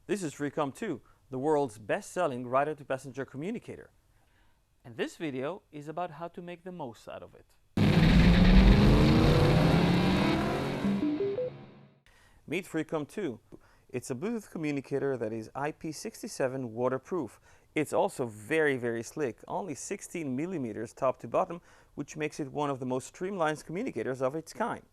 This is FREECOM 2, the world's best-selling writer-to-passenger communicator. And this video is about how to make the most out of it. Meet FREECOM 2. It's a Bluetooth communicator that is IP67 waterproof. It's also very slick, only 16 millimeters top to bottom, which makes it one of the most streamlined communicators of its kind.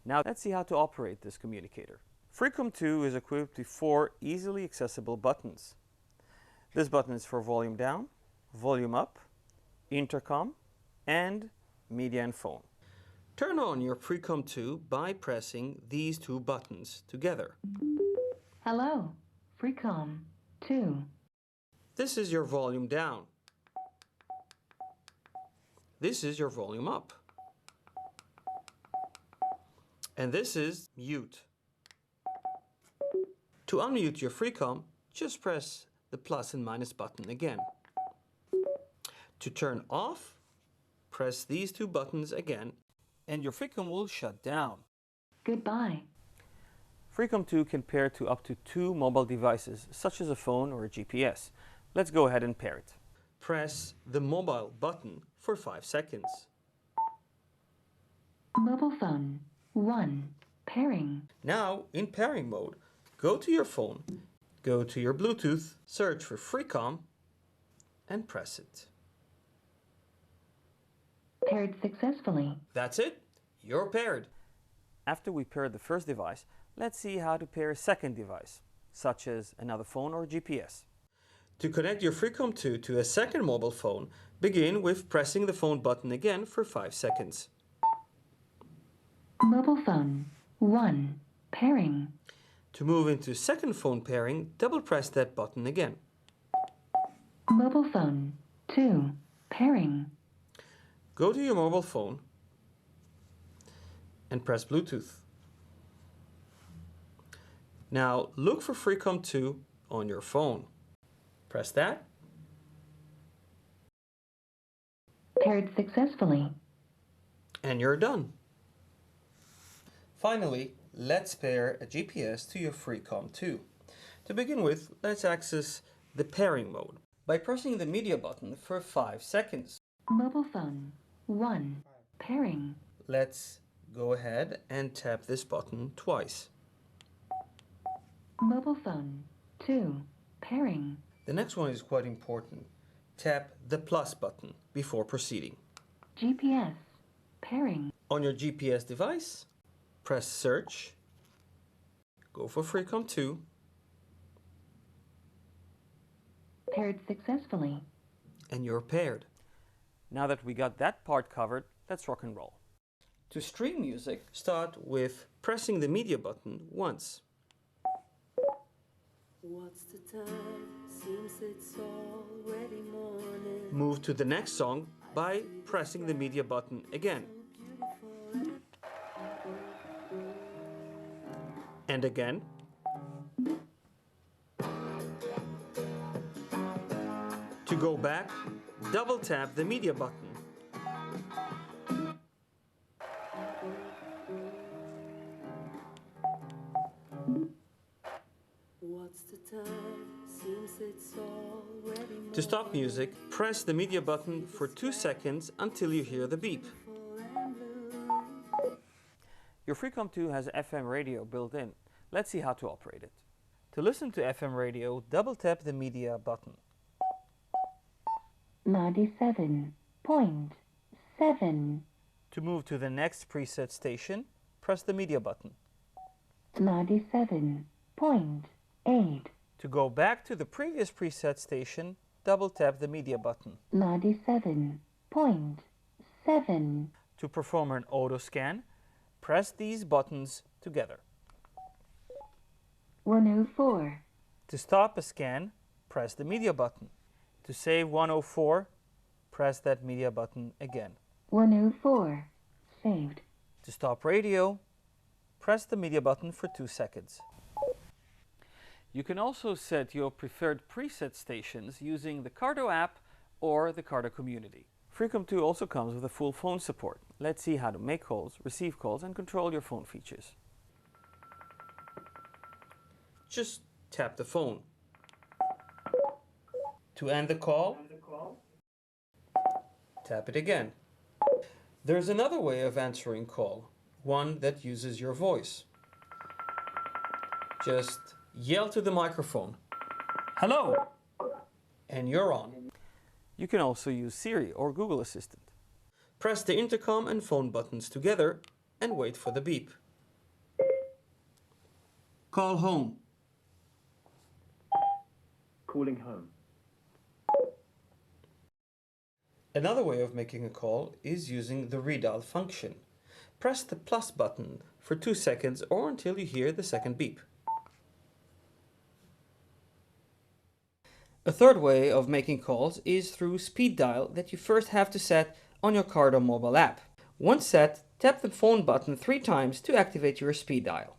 Now let's see how to operate this communicator. FREECOM 2 is equipped with 4 easily accessible buttons. This button is for volume down, volume up, intercom, and media and phone. Turn on your FREECOM 2 by pressing these 2 buttons together. Hello, FREECOM 2. This is your volume down. This is your volume up. And this is mute. To unmute your FREECOM, just press the plus and minus button again. To turn off, press these 2 buttons again, and your FREECOM will shut down. Goodbye. FREECOM 2 can pair to up to 2 mobile devices, such as a phone or a GPS. Let's go ahead and pair it. Press the mobile button for 5 seconds. Mobile phone 1. Pairing. Now, in pairing mode, go to your phone, go to your Bluetooth, search for FREECOM, and press it. Paired successfully. That's it. You're paired. After we paired the first device, let's see how to pair a second device, such as another phone or GPS. To connect your FREECOM 2 to a second mobile phone, begin with pressing the phone button again for 5 seconds. Mobile phone 1. Pairing. To move into second phone pairing, double press that button again. Mobile phone 2. Pairing. Go to your mobile phone and press Bluetooth. Now look for FREECOM 2 on your phone. Press that. Paired successfully. And you're done. Finally, let's pair a GPS to your FREECOM 2. To begin with, let's access the pairing mode by pressing the media button for 5 seconds. Mobile phone 1. Pairing. Let's go ahead and tap this button twice. Mobile phone 2. Pairing. The next one is quite important. Tap the plus button before proceeding. GPS. Pairing. On your GPS device, press search, go for FREECOM 2, Paired successfully. and you're paired. Now that we got that part covered, let's rock and roll. To stream music, start with pressing the media button once. What's the time? Seems it's already morning. Move to the next song by pressing the media button again. And again. To go back, double tap the media button. What's the time? Seems it's already morning. To stop music, press the media button for 2 seconds until you hear the beep. Your FREECOM 2 has FM radio built in. Let's see how to operate it. To listen to FM radio, double tap the media button. 97.7. To move to the next preset station, press the media button. 97.8. To go back to the previous preset station, double tap the media button. 97.7. To perform an auto scan, press these buttons together. 104. To stop a scan, press the media button. To save 104, press that media button again. 104. Saved. To stop radio, press the media button for 2 seconds. You can also set your preferred preset stations using the Cardo app or the Cardo community. FREECOM 2 also comes with a full phone support. Let's see how to make calls, receive calls, and control your phone features. Just tap the phone. To end the call, tap it again. There's another way of answering call, one that uses your voice. Just yell to the microphone, "Hello!" and you're on. You can also use Siri or Google Assistant. Press the intercom and phone buttons together and wait for the beep. Call home. Calling home. Another way of making a call is using the Redial function. Press the plus button for 2 seconds or until you hear the second beep. A third way of making calls is through speed dial that you first have to set on your Cardo mobile app. Once set, tap the phone button 3 times to activate your speed dial.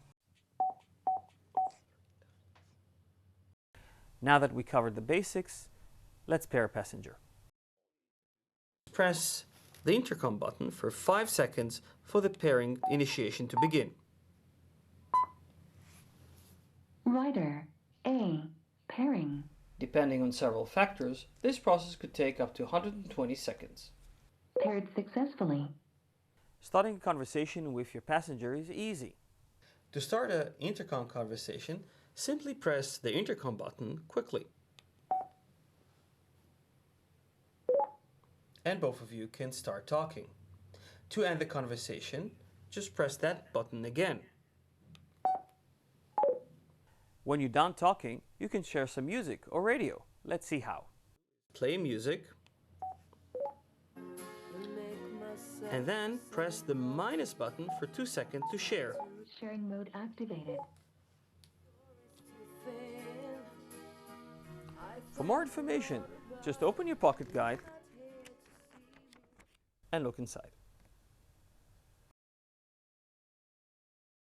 Now that we covered the basics, let's pair a passenger. Press the intercom button for 5 seconds for the pairing initiation to begin. Rider A. Pairing. Depending on several factors, this process could take up to 120 seconds. Paired successfully. Starting a conversation with your passenger is easy. To start an intercom conversation, simply press the intercom button quickly. And both of you can start talking. To end the conversation, just press that button again. When you're done talking, you can share some music or radio. Let's see how. Play music. And then press the minus button for 2 seconds to share. Sharing mode activated. For more information, just open your pocket guide and look inside.